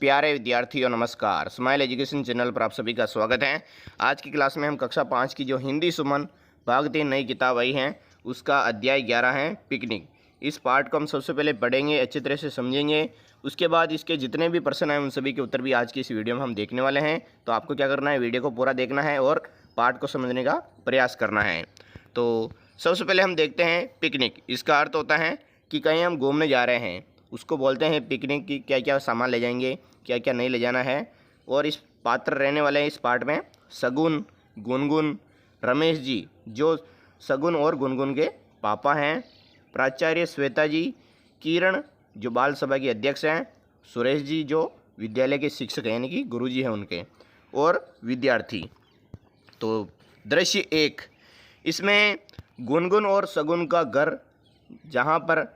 प्यारे विद्यार्थियों नमस्कार। स्माइल एजुकेशन चैनल पर आप सभी का स्वागत है। आज की क्लास में हम कक्षा 5 की जो हिंदी सुमन भाग 3 नई किताब आई है उसका अध्याय 11 है पिकनिक। इस पार्ट को हम सबसे पहले पढ़ेंगे, अच्छी तरह से समझेंगे। उसके बाद इसके जितने भी प्रश्न हैं उन सभी के उत्तर भी आज की इस वीडियो में हम देखने वाले हैं। तो आपको क्या करना है, वीडियो को पूरा देखना है और पार्ट को समझने का प्रयास करना है। तो सबसे पहले हम देखते हैं पिकनिक। इसका अर्थ होता है कि कहीं हम घूमने जा रहे हैं, उसको बोलते हैं पिकनिक। की क्या क्या सामान ले जाएंगे, क्या क्या नहीं ले जाना है। और इस पात्र रहने वाले हैं इस पार्ट में शगुन, गुनगुन, रमेश जी जो शगुन और गुनगुन के पापा हैं, प्राचार्य श्वेता जी, किरण जो बाल सभा की अध्यक्ष हैं, सुरेश जी जो विद्यालय के शिक्षक हैं यानी कि गुरुजी हैं उनके, और विद्यार्थी। तो दृश्य 1, इसमें गुनगुन और शगुन का घर, जहाँ पर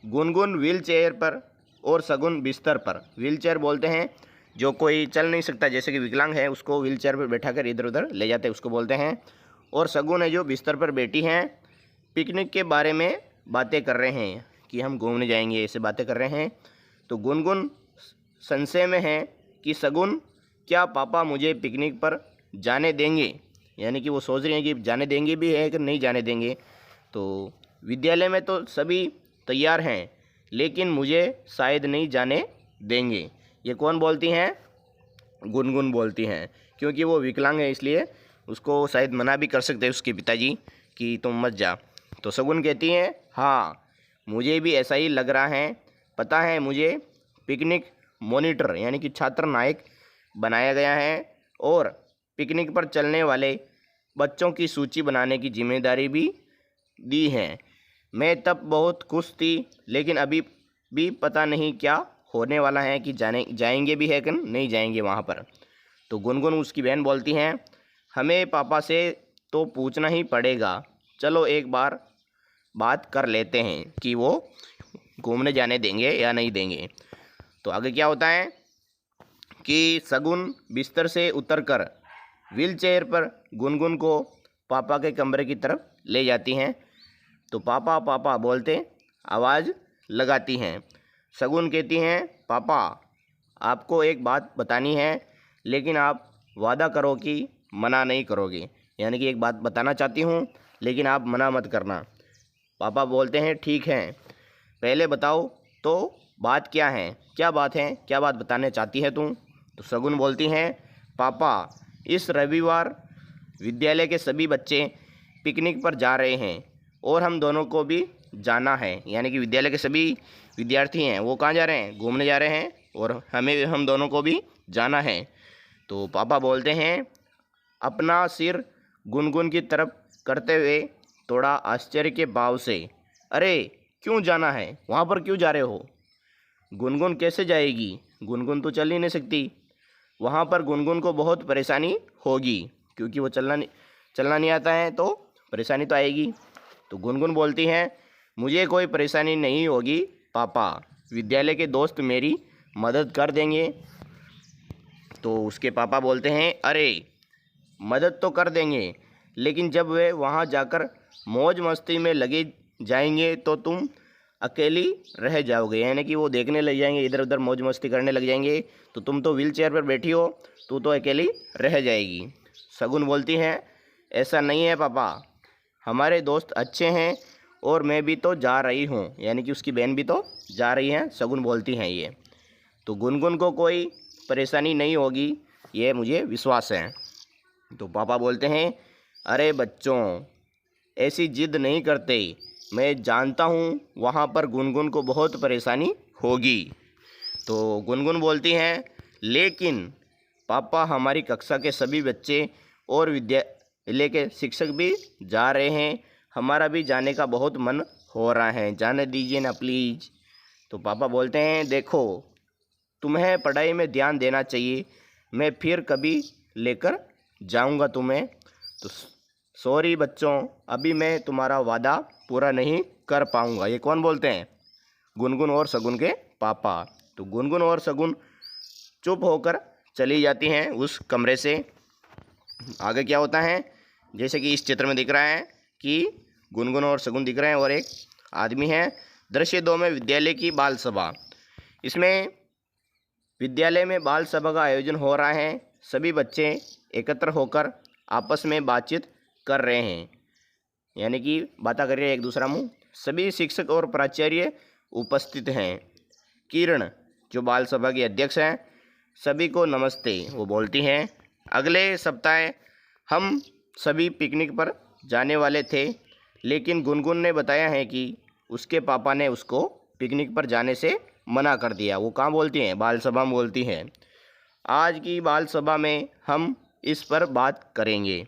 गुनगुन व्हील चेयर पर और शगुन बिस्तर पर। व्हील चेयर बोलते हैं जो कोई चल नहीं सकता, जैसे कि विकलांग है उसको व्हील चेयर पर बैठा कर इधर उधर ले जाते हैं, उसको बोलते हैं। और शगुन है जो बिस्तर पर बैठी हैं, पिकनिक के बारे में बातें कर रहे हैं कि हम घूमने जाएंगे, ऐसे बातें कर रहे हैं। तो गुनगुन संशय में है कि शगुन क्या पापा मुझे पिकनिक पर जाने देंगे, यानी कि वो सोच रहे हैं कि जाने देंगे भी है कि नहीं जाने देंगे। तो विद्यालय में तो सभी तैयार हैं लेकिन मुझे शायद नहीं जाने देंगे। ये कौन बोलती हैं? गुनगुन बोलती हैं, क्योंकि वो विकलांग है इसलिए उसको शायद मना भी कर सकते हैं उसके पिताजी कि तुम मत जा। तो शगुन कहती हैं हाँ मुझे भी ऐसा ही लग रहा है, पता है मुझे पिकनिक मॉनिटर यानी कि छात्र नायक बनाया गया है और पिकनिक पर चलने वाले बच्चों की सूची बनाने की जिम्मेदारी भी दी है। मैं तब बहुत खुश थी लेकिन अभी भी पता नहीं क्या होने वाला है कि जाएंगे भी है कि नहीं जाएंगे वहाँ पर। तो गुनगुन उसकी बहन बोलती हैं हमें पापा से तो पूछना ही पड़ेगा, चलो एक बार बात कर लेते हैं कि वो घूमने जाने देंगे या नहीं देंगे। तो आगे क्या होता है कि शगुन बिस्तर से उतरकर व्हील चेयर पर गुनगुन को पापा के कमरे की तरफ ले जाती हैं। तो पापा पापा बोलते आवाज़ लगाती हैं। शगुन कहती हैं पापा आपको एक बात बतानी है लेकिन आप वादा करो कि मना नहीं करोगे, यानी कि एक बात बताना चाहती हूँ लेकिन आप मना मत करना। पापा बोलते हैं ठीक है, पहले बताओ तो बात क्या है, क्या बात है, क्या बात बताने चाहती है तुम? तो शगुन बोलती हैं पापा इस रविवार विद्यालय के सभी बच्चे पिकनिक पर जा रहे हैं और हम दोनों को भी जाना है, यानी कि विद्यालय के सभी विद्यार्थी हैं वो कहाँ जा रहे हैं, घूमने जा रहे हैं और हम दोनों को भी जाना है। तो पापा बोलते हैं अपना सिर गुनगुन की तरफ करते हुए थोड़ा आश्चर्य के भाव से, अरे क्यों जाना है, वहाँ पर क्यों जा रहे हो? गुनगुन कैसे जाएगी, गुनगुन तो चल ही नहीं सकती, वहाँ पर गुनगुन को बहुत परेशानी होगी क्योंकि वो चलना नहीं आता है तो परेशानी तो आएगी। तो गुनगुन बोलती हैं मुझे कोई परेशानी नहीं होगी पापा, विद्यालय के दोस्त मेरी मदद कर देंगे। तो उसके पापा बोलते हैं अरे मदद तो कर देंगे लेकिन जब वे वहाँ जाकर मौज मस्ती में लगे जाएंगे तो तुम अकेली रह जाओगे, यानी कि वो देखने लग जाएंगे, इधर उधर मौज मस्ती करने लग जाएंगे, तो तुम तो व्हील चेयर पर बैठी हो, तू तो अकेली रह जाएगी। शगुन बोलती हैं ऐसा नहीं है पापा, हमारे दोस्त अच्छे हैं और मैं भी तो जा रही हूँ, यानी कि उसकी बहन भी तो जा रही है। शगुन बोलती हैं ये, तो गुनगुन को कोई परेशानी नहीं होगी ये मुझे विश्वास है। तो पापा बोलते हैं अरे बच्चों ऐसी जिद नहीं करते, मैं जानता हूँ वहाँ पर गुनगुन को बहुत परेशानी होगी। तो गुनगुन बोलती हैं लेकिन पापा हमारी कक्षा के सभी बच्चे और विद्यालय के शिक्षक भी जा रहे हैं, हमारा भी जाने का बहुत मन हो रहा है, जाने दीजिए ना प्लीज़। तो पापा बोलते हैं देखो तुम्हें पढ़ाई में ध्यान देना चाहिए, मैं फिर कभी लेकर जाऊंगा तुम्हें। तो सॉरी बच्चों अभी मैं तुम्हारा वादा पूरा नहीं कर पाऊंगा। ये कौन बोलते हैं? गुनगुन और शगुन के पापा। तो गुनगुन और शगुन चुप होकर चली जाती हैं उस कमरे से। आगे क्या होता है, जैसे कि इस चित्र में दिख रहा है कि गुनगुन और शगुन दिख रहे हैं और एक आदमी है। दृश्य 2 में विद्यालय की बाल सभा। इसमें विद्यालय में बाल सभा का आयोजन हो रहा है। सभी बच्चे एकत्र होकर आपस में बातचीत कर रहे हैं, यानी कि बातें कर रहे हैं एक दूसरा मुँह। सभी शिक्षक और प्राचार्य उपस्थित हैं। किरण जो बाल सभा की अध्यक्ष हैं, सभी को नमस्ते वो बोलती हैं। अगले सप्ताह हम सभी पिकनिक पर जाने वाले थे, लेकिन गुनगुन ने बताया है कि उसके पापा ने उसको पिकनिक पर जाने से मना कर दिया। वो कहाँ बोलती हैं? बाल सभा में बोलती हैं। आज की बाल सभा में हम इस पर बात करेंगे।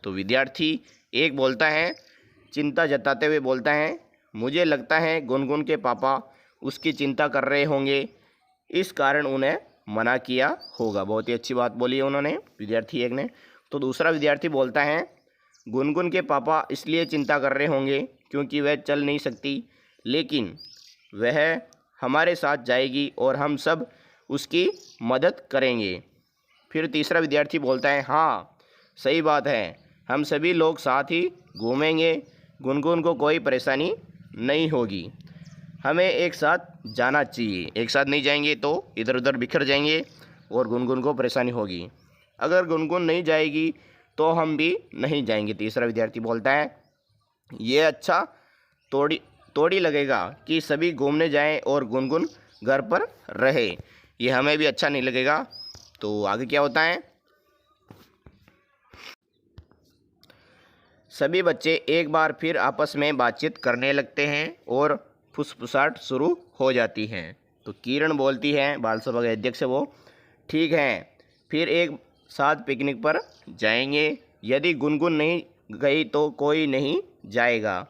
तो विद्यार्थी एक बोलता है, चिंता जताते हुए बोलता है, मुझे लगता है गुनगुन के पापा उसकी चिंता कर रहे होंगे, इस कारण उन्हें मना किया होगा। बहुत ही अच्छी बात बोली है उन्होंने, विद्यार्थी एक ने। तो दूसरा विद्यार्थी बोलता है, गुनगुन के पापा इसलिए चिंता कर रहे होंगे क्योंकि वह चल नहीं सकती, लेकिन वह हमारे साथ जाएगी और हम सब उसकी मदद करेंगे। फिर तीसरा विद्यार्थी बोलता है, हाँ सही बात है, हम सभी लोग साथ ही घूमेंगे, गुनगुन को कोई परेशानी नहीं होगी। हमें एक साथ जाना चाहिए, एक साथ नहीं जाएंगे तो इधर उधर बिखर जाएंगे और गुनगुन को परेशानी होगी। अगर गुनगुन नहीं जाएगी तो हम भी नहीं जाएंगे। तीसरा विद्यार्थी बोलता है, ये अच्छा तोड़ी लगेगा कि सभी घूमने जाएं और गुनगुन घर पर रहे, ये हमें भी अच्छा नहीं लगेगा। तो आगे क्या होता है? सभी बच्चे एक बार फिर आपस में बातचीत करने लगते हैं और फुसफुसाहट शुरू हो जाती है। तो किरण बोलती है, बाल सभा के अध्यक्ष है वो, ठीक है फिर एक साथ पिकनिक पर जाएंगे, यदि गुनगुन नहीं गई तो कोई नहीं जाएगा।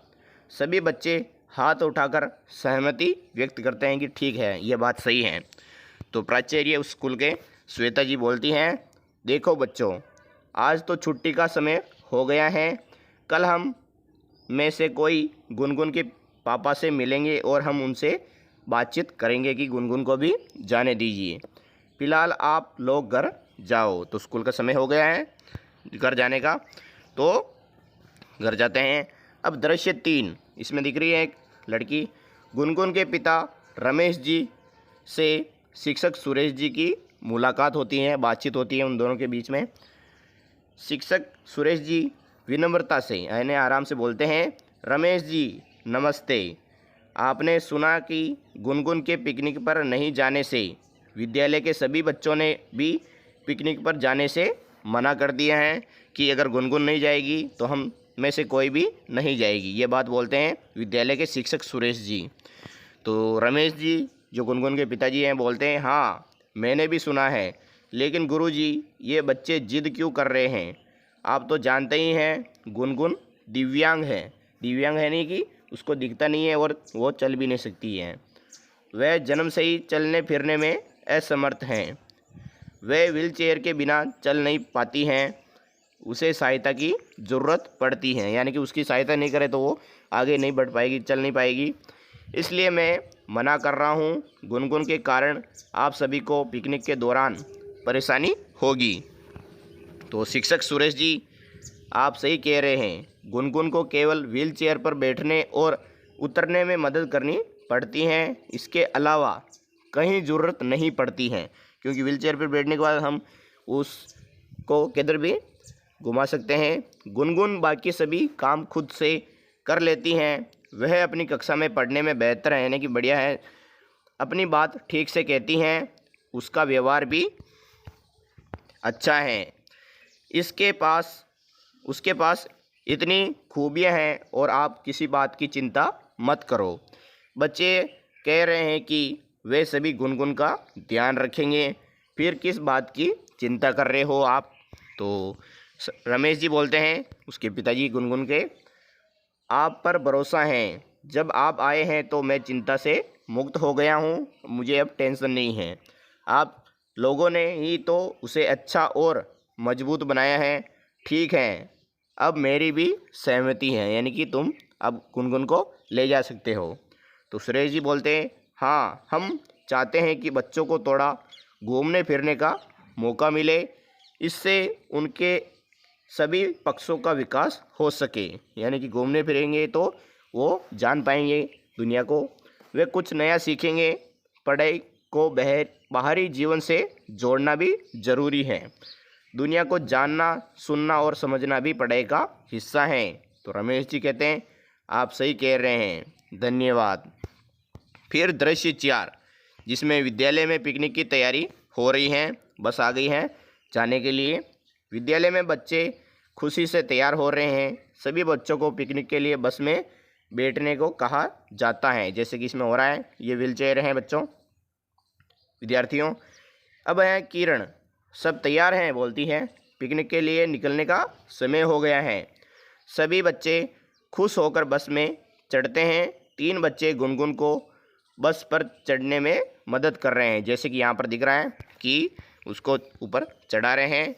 सभी बच्चे हाथ उठाकर सहमति व्यक्त करते हैं कि ठीक है, ये बात सही है। तो प्राचार्य उस स्कूल के श्वेता जी बोलती हैं, देखो बच्चों, आज तो छुट्टी का समय हो गया है, कल हम में से कोई गुनगुन के पापा से मिलेंगे और हम उनसे बातचीत करेंगे कि गुनगुन को भी जाने दीजिए। फिलहाल आप लोग घर जाओ। तो स्कूल का समय हो गया है घर जाने का, तो घर जाते हैं। अब दृश्य 3, इसमें दिख रही है एक लड़की। गुनगुन के पिता रमेश जी से शिक्षक सुरेश जी की मुलाकात होती है, बातचीत होती है उन दोनों के बीच में। शिक्षक सुरेश जी विनम्रता से यानी आराम से बोलते हैं, रमेश जी नमस्ते, आपने सुना कि गुनगुन के पिकनिक पर नहीं जाने से विद्यालय के सभी बच्चों ने भी पिकनिक पर जाने से मना कर दिया है कि अगर गुनगुन नहीं जाएगी तो हम में से कोई भी नहीं जाएगी। ये बात बोलते हैं विद्यालय के शिक्षक सुरेश जी। तो रमेश जी जो गुनगुन के पिताजी हैं बोलते हैं, हाँ मैंने भी सुना है, लेकिन गुरुजी ये बच्चे जिद क्यों कर रहे हैं? आप तो जानते ही हैं गुनगुन दिव्यांग है। दिव्यांग है नहीं कि उसको दिखता नहीं है और वो चल भी नहीं सकती है। वह जन्म से ही चलने फिरने में असमर्थ हैं। वह व्हीलचेयर के बिना चल नहीं पाती हैं, उसे सहायता की ज़रूरत पड़ती है, यानी कि उसकी सहायता नहीं करे तो वो आगे नहीं बढ़ पाएगी, चल नहीं पाएगी। इसलिए मैं मना कर रहा हूँ, गुनगुन के कारण आप सभी को पिकनिक के दौरान परेशानी होगी। तो शिक्षक सुरेश जी आप सही कह रहे हैं, गुनगुन को केवल व्हीलचेयर पर बैठने और उतरने में मदद करनी पड़ती है, इसके अलावा कहीं ज़रूरत नहीं पड़ती है, क्योंकि व्हीलचेयर पर बैठने के बाद हम उसको किधर भी घुमा सकते हैं। गुनगुन बाकी सभी काम खुद से कर लेती हैं, वह अपनी कक्षा में पढ़ने में बेहतर है, यानी कि बढ़िया है, अपनी बात ठीक से कहती हैं, उसका व्यवहार भी अच्छा है, उसके पास इतनी खूबियां हैं और आप किसी बात की चिंता मत करो। बच्चे कह रहे हैं कि वे सभी गुनगुन का ध्यान रखेंगे, फिर किस बात की चिंता कर रहे हो आप? तो रमेश जी बोलते हैं, उसके पिताजी गुनगुन के, आप पर भरोसा है, जब आप आए हैं तो मैं चिंता से मुक्त हो गया हूँ, मुझे अब टेंशन नहीं है। आप लोगों ने ही तो उसे अच्छा और मजबूत बनाया है, ठीक है, अब मेरी भी सहमति है, यानी कि तुम अब गुनगुन को ले जा सकते हो। तो सुरेश जी बोलते हैं, हाँ हम चाहते हैं कि बच्चों को थोड़ा घूमने फिरने का मौका मिले, इससे उनके सभी पक्षों का विकास हो सके, यानी कि घूमने फिरेंगे तो वो जान पाएंगे दुनिया को, वे कुछ नया सीखेंगे, पढ़ाई को बाहरी जीवन से जोड़ना भी जरूरी है। दुनिया को जानना, सुनना और समझना भी पढ़ाई का हिस्सा है। तो रमेश जी कहते हैं आप सही कह रहे हैं, धन्यवाद। फिर दृश्य 4, जिसमें विद्यालय में पिकनिक की तैयारी हो रही है, बस आ गई है जाने के लिए। विद्यालय में बच्चे खुशी से तैयार हो रहे हैं। सभी बच्चों को पिकनिक के लिए बस में बैठने को कहा जाता है, जैसे कि इसमें हो रहा है। ये व्हील चेयर हैं बच्चों, विद्यार्थियों। अब है किरण, सब तैयार हैं, बोलती है पिकनिक के लिए निकलने का समय हो गया है। सभी बच्चे खुश होकर बस में चढ़ते हैं। 3 बच्चे गुनगुन को बस पर चढ़ने में मदद कर रहे हैं, जैसे कि यहाँ पर दिख रहा है कि उसको ऊपर चढ़ा रहे हैं।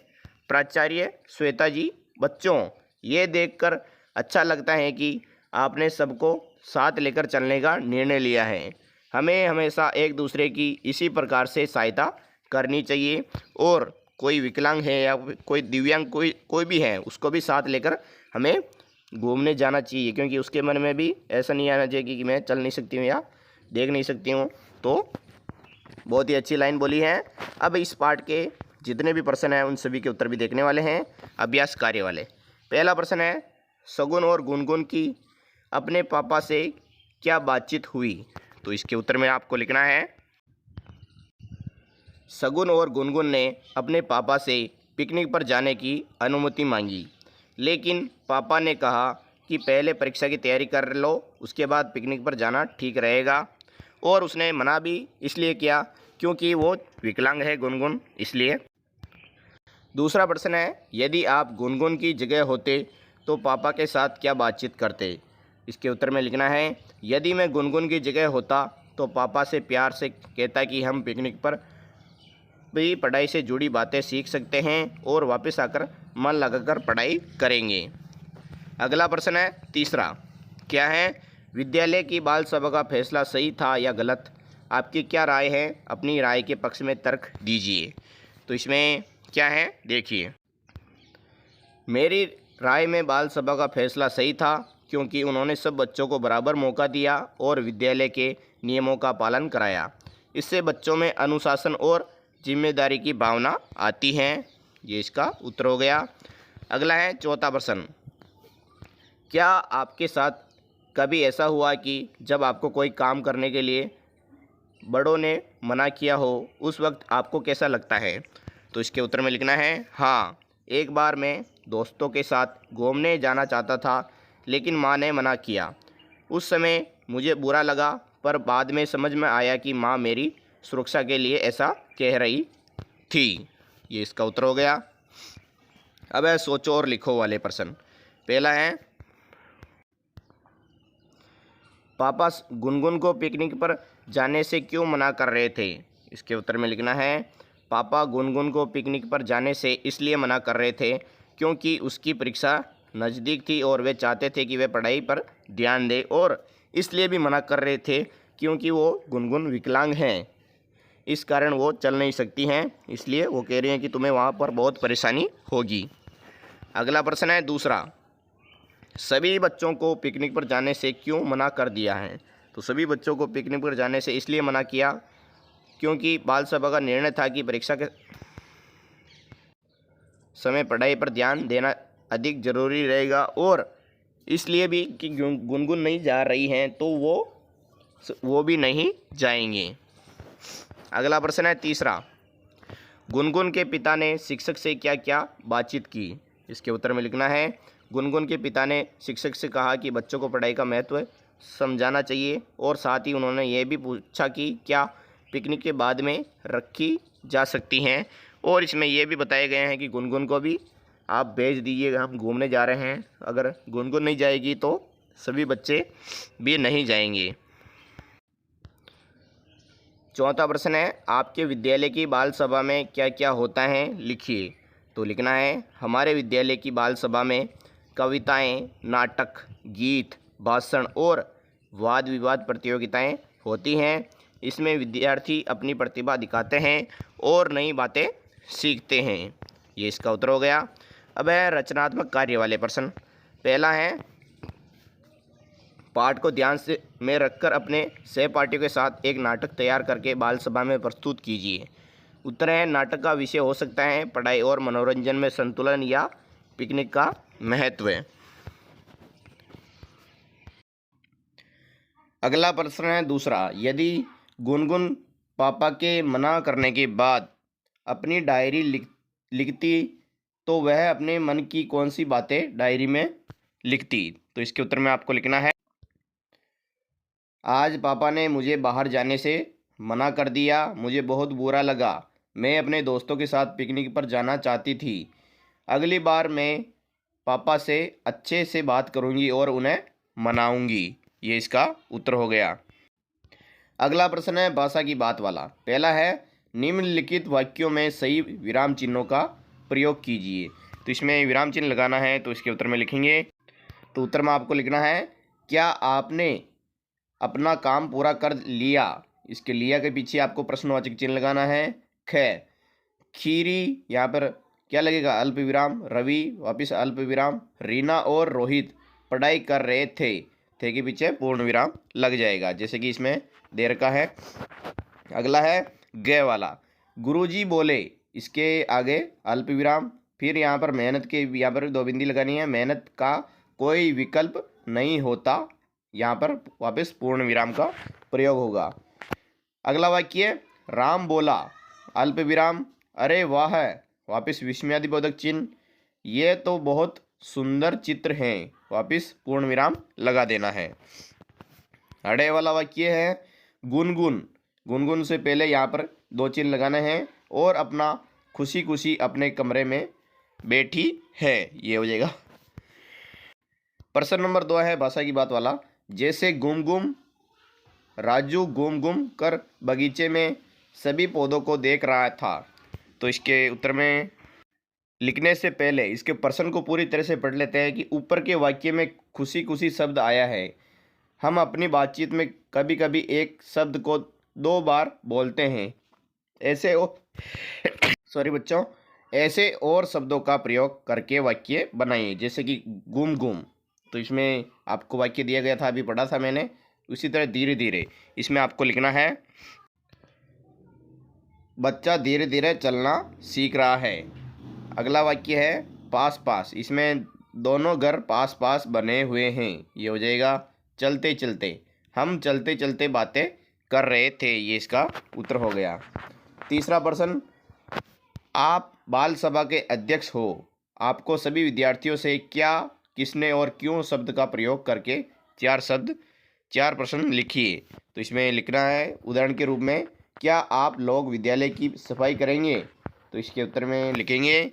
प्राचार्य श्वेता जी, बच्चों ये देखकर अच्छा लगता है कि आपने सबको साथ लेकर चलने का निर्णय लिया है। हमें हमेशा एक दूसरे की इसी प्रकार से सहायता करनी चाहिए, और कोई विकलांग है या कोई दिव्यांग कोई भी है, उसको भी साथ लेकर हमें घूमने जाना चाहिए, क्योंकि उसके मन में भी ऐसा नहीं आना चाहिए कि मैं चल नहीं सकती हूँ या देख नहीं सकती हूँ। तो बहुत ही अच्छी लाइन बोली है। अब इस पार्ट के जितने भी प्रश्न हैं उन सभी के उत्तर भी देखने वाले हैं, अभ्यास कार्य वाले। पहला प्रश्न है, सगुन और गुनगुन की अपने पापा से क्या बातचीत हुई? तो इसके उत्तर में आपको लिखना है, सगुन और गुनगुन ने अपने पापा से पिकनिक पर जाने की अनुमति मांगी, लेकिन पापा ने कहा कि पहले परीक्षा की तैयारी कर लो, उसके बाद पिकनिक पर जाना ठीक रहेगा। और उसने मना भी इसलिए किया क्योंकि वो विकलांग है गुनगुन, इसलिए। दूसरा प्रश्न है, यदि आप गुनगुन की जगह होते तो पापा के साथ क्या बातचीत करते? इसके उत्तर में लिखना है, यदि मैं गुनगुन की जगह होता तो पापा से प्यार से कहता कि हम पिकनिक पर भी पढ़ाई से जुड़ी बातें सीख सकते हैं और वापस आकर मन लगाकर पढ़ाई करेंगे। अगला प्रश्न है तीसरा, क्या है, विद्यालय की बाल सभा का फैसला सही था या गलत? आपकी क्या राय है? अपनी राय के पक्ष में तर्क दीजिए। तो इसमें क्या है देखिए, मेरी राय में बाल सभा का फैसला सही था, क्योंकि उन्होंने सब बच्चों को बराबर मौका दिया और विद्यालय के नियमों का पालन कराया। इससे बच्चों में अनुशासन और जिम्मेदारी की भावना आती है। ये इसका उत्तर हो गया। अगला है चौथा प्रश्न, क्या आपके साथ कभी ऐसा हुआ कि जब आपको कोई काम करने के लिए बड़ों ने मना किया हो, उस वक्त आपको कैसा लगता है? तो इसके उत्तर में लिखना है, हाँ, एक बार मैं दोस्तों के साथ घूमने जाना चाहता था, लेकिन माँ ने मना किया। उस समय मुझे बुरा लगा, पर बाद में समझ में आया कि माँ मेरी सुरक्षा के लिए ऐसा कह रही थी। ये इसका उत्तर हो गया। अब है सोचो और लिखो वाले प्रश्न। पहला है, पापा गुनगुन को पिकनिक पर जाने से क्यों मना कर रहे थे? इसके उत्तर में लिखना है, पापा गुनगुन को पिकनिक पर जाने से इसलिए मना कर रहे थे क्योंकि उसकी परीक्षा नज़दीक थी और वे चाहते थे कि वे पढ़ाई पर ध्यान दें, और इसलिए भी मना कर रहे थे क्योंकि वो गुनगुन विकलांग हैं, इस कारण वो चल नहीं सकती हैं, इसलिए वो कह रही हैं कि तुम्हें वहाँ पर बहुत परेशानी होगी। अगला प्रश्न है दूसरा, सभी बच्चों को पिकनिक पर जाने से क्यों मना कर दिया है? तो सभी बच्चों को पिकनिक पर जाने से इसलिए मना किया क्योंकि बाल सभा का निर्णय था कि परीक्षा के समय पढ़ाई पर ध्यान देना अधिक जरूरी रहेगा, और इसलिए भी कि गुनगुन नहीं जा रही हैं तो वो भी नहीं जाएंगे। अगला प्रश्न है तीसरा, गुनगुन के पिता ने शिक्षक से क्या क्या बातचीत की? इसके उत्तर में लिखना है, गुनगुन के पिता ने शिक्षक से कहा कि बच्चों को पढ़ाई का महत्व समझाना चाहिए, और साथ ही उन्होंने ये भी पूछा कि क्या पिकनिक के बाद में रखी जा सकती हैं, और इसमें यह भी बताए गए हैं कि गुनगुन को भी आप भेज दीजिए, हम घूमने जा रहे हैं। अगर गुनगुन नहीं जाएगी तो सभी बच्चे भी नहीं जाएंगे। चौथा प्रश्न है, आपके विद्यालय की बाल सभा में क्या क्या होता है, लिखिए। तो लिखना है, हमारे विद्यालय की बाल सभा में कविताएं, नाटक, गीत, भाषण और वाद विवाद प्रतियोगिताएं होती हैं। इसमें विद्यार्थी अपनी प्रतिभा दिखाते हैं और नई बातें सीखते हैं। ये इसका उत्तर हो गया। अब है रचनात्मक कार्य वाले प्रश्न। पहला है, पाठ को ध्यान से में रखकर अपने सहपाठियों के साथ एक नाटक तैयार करके बाल सभा में प्रस्तुत कीजिए। उत्तर है, नाटक का विषय हो सकता है पढ़ाई और मनोरंजन में संतुलन या पिकनिक का महत्व। अगला प्रश्न है दूसरा, यदि गुनगुन पापा के मना करने के बाद अपनी डायरी लिखती तो वह अपने मन की कौन सी बातें डायरी में लिखती? तो इसके उत्तर में आपको लिखना है, आज पापा ने मुझे बाहर जाने से मना कर दिया, मुझे बहुत बुरा लगा, मैं अपने दोस्तों के साथ पिकनिक पर जाना चाहती थी, अगली बार मैं पापा से अच्छे से बात करूंगी और उन्हें मनाऊंगी। ये इसका उत्तर हो गया। अगला प्रश्न है भाषा की बात वाला। पहला है, निम्नलिखित वाक्यों में सही विराम चिन्हों का प्रयोग कीजिए। तो इसमें विराम चिन्ह लगाना है, तो इसके उत्तर में लिखेंगे। तो उत्तर में आपको लिखना है, क्या आपने अपना काम पूरा कर लिया? इसके लिया के पीछे आपको प्रश्नवाचक चिन्ह लगाना है। खीरी, यहाँ पर क्या लगेगा? अल्प विराम। रवि, वापिस अल्प विराम। रीना और रोहित पढ़ाई कर रहे थे के पीछे पूर्ण विराम लग जाएगा, जैसे कि इसमें दे रखा है। अगला है ग वाला, गुरुजी बोले, इसके आगे अल्प विराम। फिर यहाँ पर मेहनत के यहाँ पर दो बिंदी लगानी है, मेहनत का कोई विकल्प नहीं होता, यहाँ पर वापस पूर्ण विराम का प्रयोग होगा। अगला वाक्य, राम बोला, अल्प विराम, अरे वाह, वापस विस्मयादिबोधक चिन्ह, ये तो बहुत सुंदर चित्र हैं, वापस पूर्ण विराम लगा देना है। अड़े वाला वाक्य है, गुनगुन, गुनगुन से पहले यहाँ पर दो चिन्ह लगाने हैं और अपना खुशी खुशी अपने कमरे में बैठी है, ये हो जाएगा। प्रश्न नंबर 2 है भाषा की बात वाला। जैसे गुम गुम, राजू गुम गुम कर बगीचे में सभी पौधों को देख रहा था। तो इसके उत्तर में लिखने से पहले इसके प्रश्न को पूरी तरह से पढ़ लेते हैं कि ऊपर के वाक्य में खुशी खुशी शब्द आया है। हम अपनी बातचीत में कभी कभी एक शब्द को 2 बार बोलते हैं, ऐसे सॉरी बच्चों, ऐसे और शब्दों का प्रयोग करके वाक्य बनाइए, जैसे कि गुम गुम। तो इसमें आपको वाक्य दिया गया था, अभी पढ़ा था मैंने, उसी तरह धीरे धीरे इसमें आपको लिखना है, बच्चा धीरे धीरे चलना सीख रहा है। अगला वाक्य है पास पास, इसमें दोनों घर पास पास बने हुए हैं, ये हो जाएगा चलते चलते, हम चलते चलते बातें कर रहे थे, ये इसका उत्तर हो गया। तीसरा प्रश्न, आप बाल सभा के अध्यक्ष हो, आपको सभी विद्यार्थियों से क्या, किसने और क्यों शब्द का प्रयोग करके 4 प्रश्न लिखिए। तो इसमें लिखना है उदाहरण के रूप में, क्या आप लोग विद्यालय की सफाई करेंगे? तो इसके उत्तर में लिखेंगे,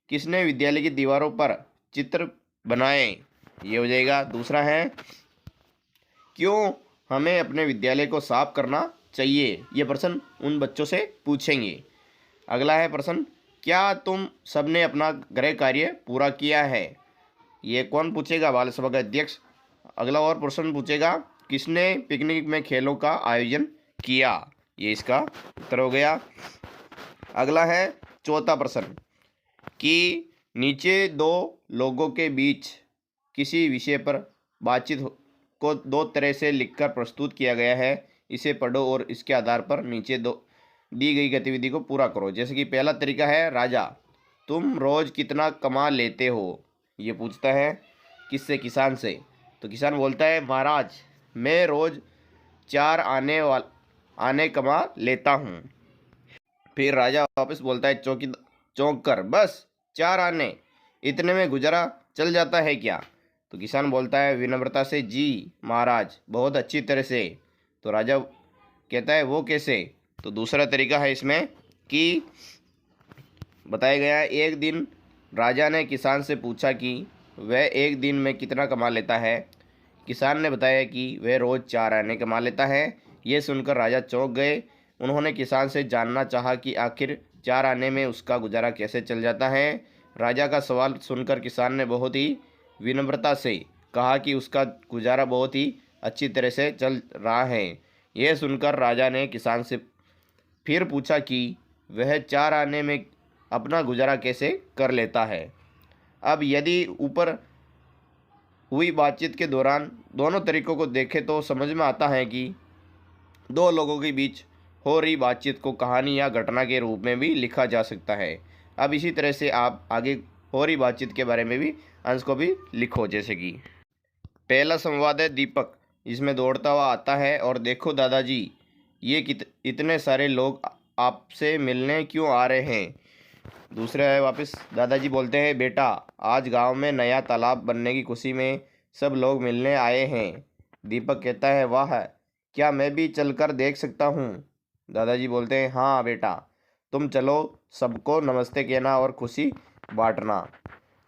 किसने विद्यालय की दीवारों पर चित्र बनाए, ये हो जाएगा। दूसरा है, क्यों हमें अपने विद्यालय को साफ करना चाहिए? ये प्रश्न उन बच्चों से पूछेंगे। अगला है प्रश्न, क्या तुम सबने अपना गृह कार्य पूरा किया है? ये कौन पूछेगा? बाल सभा का अध्यक्ष। अगला और प्रश्न पूछेगा, किसने पिकनिक में खेलों का आयोजन किया? ये इसका उत्तर हो गया। अगला है चौथा प्रश्न, कि नीचे 2 लोगों के बीच किसी विषय पर बातचीत को 2 तरह से लिखकर प्रस्तुत किया गया है, इसे पढ़ो और इसके आधार पर नीचे दी गई गतिविधि को पूरा करो। जैसे कि पहला तरीका है, राजा, तुम रोज़ कितना कमा लेते हो? ये पूछता है किससे? किसान से। तो किसान बोलता है, महाराज मैं रोज़ 4 आने कमा लेता हूँ। फिर राजा वापस बोलता है, चौंक कर, बस 4 आने, इतने में गुजारा चल जाता है क्या? तो किसान बोलता है विनम्रता से, जी महाराज बहुत अच्छी तरह से। तो राजा कहता है, वो कैसे? तो दूसरा तरीका है इसमें कि बताया गया है, एक दिन राजा ने किसान से पूछा कि वह एक दिन में कितना कमा लेता है। किसान ने बताया कि वह रोज़ 4 आने कमा लेता है। ये सुनकर राजा चौंक गए। उन्होंने किसान से जानना चाहा कि आखिर 4 आने में उसका गुजारा कैसे चल जाता है। राजा का सवाल सुनकर किसान ने बहुत ही विनम्रता से कहा कि उसका गुजारा बहुत ही अच्छी तरह से चल रहा है। यह सुनकर राजा ने किसान से फिर पूछा कि वह 4 आने में अपना गुजारा कैसे कर लेता है। अब यदि ऊपर हुई बातचीत के दौरान दोनों तरीकों को देखें तो समझ में आता है कि दो लोगों के बीच हो रही बातचीत को कहानी या घटना के रूप में भी लिखा जा सकता है। अब इसी तरह से आप आगे हो रही बातचीत के बारे में भी अंश को भी लिखो। जैसे कि पहला संवाद है दीपक, इसमें दौड़ता हुआ आता है और देखो दादाजी, ये इतने सारे लोग आपसे मिलने क्यों आ रहे हैं। दूसरा है वापस दादाजी बोलते हैं, बेटा आज गांव में नया तालाब बनने की खुशी में सब लोग मिलने आए हैं। दीपक कहता है, वाह, क्या मैं भी चलकर देख सकता हूँ। दादाजी बोलते हैं, हाँ बेटा, तुम चलो, सबको नमस्ते कहना और खुशी बांटना।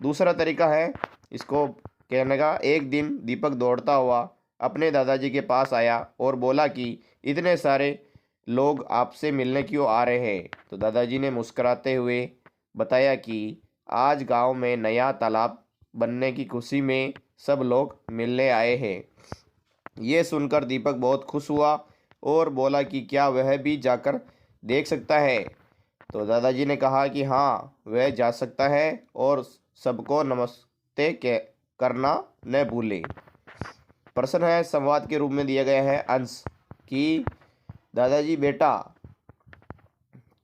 दूसरा तरीका है इसको कहने का, एक दिन दीपक दौड़ता हुआ अपने दादाजी के पास आया और बोला कि इतने सारे लोग आपसे मिलने क्यों आ रहे हैं। तो दादाजी ने मुस्कुराते हुए बताया कि आज गांव में नया तालाब बनने की खुशी में सब लोग मिलने आए हैं। ये सुनकर दीपक बहुत खुश हुआ और बोला कि क्या वह भी जाकर देख सकता है। तो दादाजी ने कहा कि हाँ, वह जा सकता है और सबको नमस्ते करना न भूले। प्रश्न है संवाद के रूप में दिया गया है अंश कि दादाजी बेटा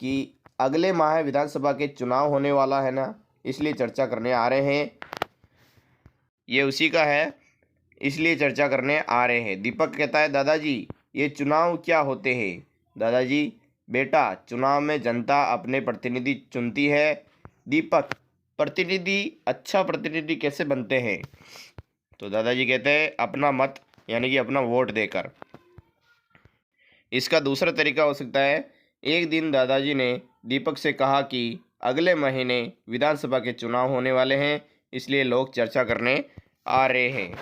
कि अगले माह विधानसभा के चुनाव होने वाला है ना, इसलिए चर्चा करने आ रहे हैं। ये उसी का है, इसलिए चर्चा करने आ रहे हैं। दीपक कहता है, दादाजी ये चुनाव क्या होते हैं। दादाजी बेटा चुनाव में जनता अपने प्रतिनिधि चुनती है। दीपक प्रतिनिधि, अच्छा प्रतिनिधि कैसे बनते हैं। तो दादाजी कहते हैं, अपना मत यानी कि अपना वोट देकर। इसका दूसरा तरीका हो सकता है, एक दिन दादाजी ने दीपक से कहा कि अगले महीने विधानसभा के चुनाव होने वाले हैं, इसलिए लोग चर्चा करने आ रहे हैं।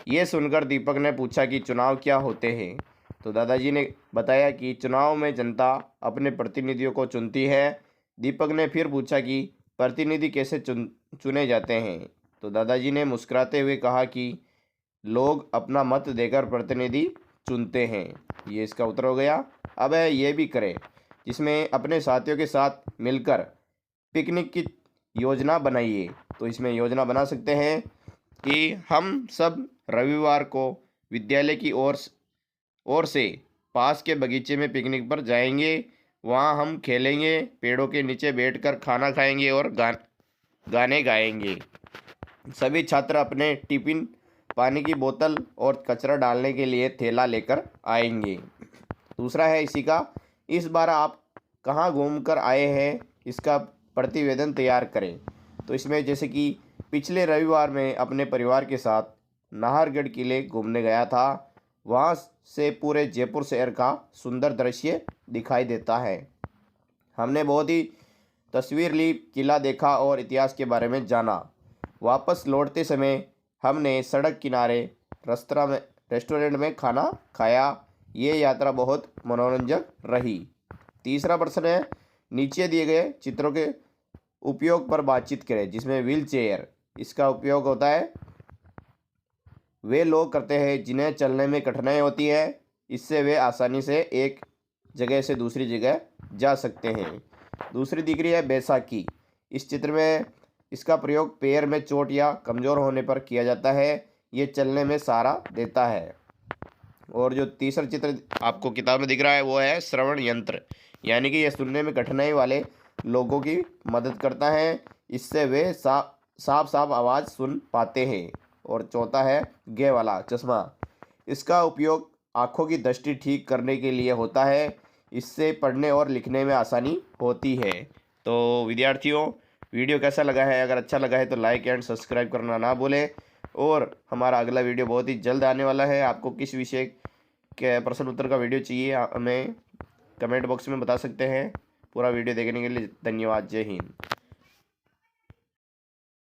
ये सुनकर दीपक ने पूछा कि चुनाव क्या होते हैं। तो दादाजी ने बताया कि चुनाव में जनता अपने प्रतिनिधियों को चुनती है। दीपक ने फिर पूछा कि प्रतिनिधि कैसे चुने जाते हैं। तो दादाजी ने मुस्कुराते हुए कहा कि लोग अपना मत देकर प्रतिनिधि चुनते हैं। ये इसका उत्तर हो गया। अब है ये भी करें, जिसमें अपने साथियों के साथ मिलकर पिकनिक की योजना बनाइए। तो इसमें योजना बना सकते हैं कि हम सब रविवार को विद्यालय की ओर से पास के बगीचे में पिकनिक पर जाएंगे। वहाँ हम खेलेंगे, पेड़ों के नीचे बैठकर खाना खाएंगे और गाने गाएंगे। सभी छात्र अपने टिफिन, पानी की बोतल और कचरा डालने के लिए थैला लेकर आएंगे। दूसरा है इसी का, इस बार आप कहाँ घूमकर आए हैं, इसका प्रतिवेदन तैयार करें। तो इसमें जैसे कि पिछले रविवार में अपने परिवार के साथ नाहरगढ़ किले घूमने गया था, वहाँ से पूरे जयपुर शहर का सुंदर दृश्य दिखाई देता है। हमने बहुत ही तस्वीर ली, किला देखा और इतिहास के बारे में जाना। वापस लौटते समय हमने सड़क किनारे रेस्टोरेंट में खाना खाया। ये यात्रा बहुत मनोरंजक रही। तीसरा प्रश्न है, नीचे दिए गए चित्रों के उपयोग पर बातचीत करें। जिसमें व्हील चेयर, इसका उपयोग होता है वे लोग करते हैं जिन्हें चलने में कठिनाई होती है, इससे वे आसानी से एक जगह से दूसरी जगह जा सकते हैं। दूसरी दिख रही है बैसाखी। इस चित्र में इसका प्रयोग पैर में चोट या कमज़ोर होने पर किया जाता है। ये चलने में सहारा देता है। और जो तीसरा चित्र आपको किताब में दिख रहा है वो है श्रवण यंत्र, यानी कि यह सुनने में कठिनाई वाले लोगों की मदद करता है, इससे वे साफ आवाज़ सुन पाते हैं। और चौथा है गे वाला चश्मा। इसका उपयोग आँखों की दृष्टि ठीक करने के लिए होता है, इससे पढ़ने और लिखने में आसानी होती है। तो विद्यार्थियों, वीडियो कैसा लगा है? अगर अच्छा लगा है तो लाइक एंड सब्सक्राइब करना ना भूलें। और हमारा अगला वीडियो बहुत ही जल्द आने वाला है। आपको किस विषय के प्रश्न उत्तर का वीडियो चाहिए हमें कमेंट बॉक्स में बता सकते हैं। पूरा वीडियो देखने के लिए धन्यवाद। जय हिंद।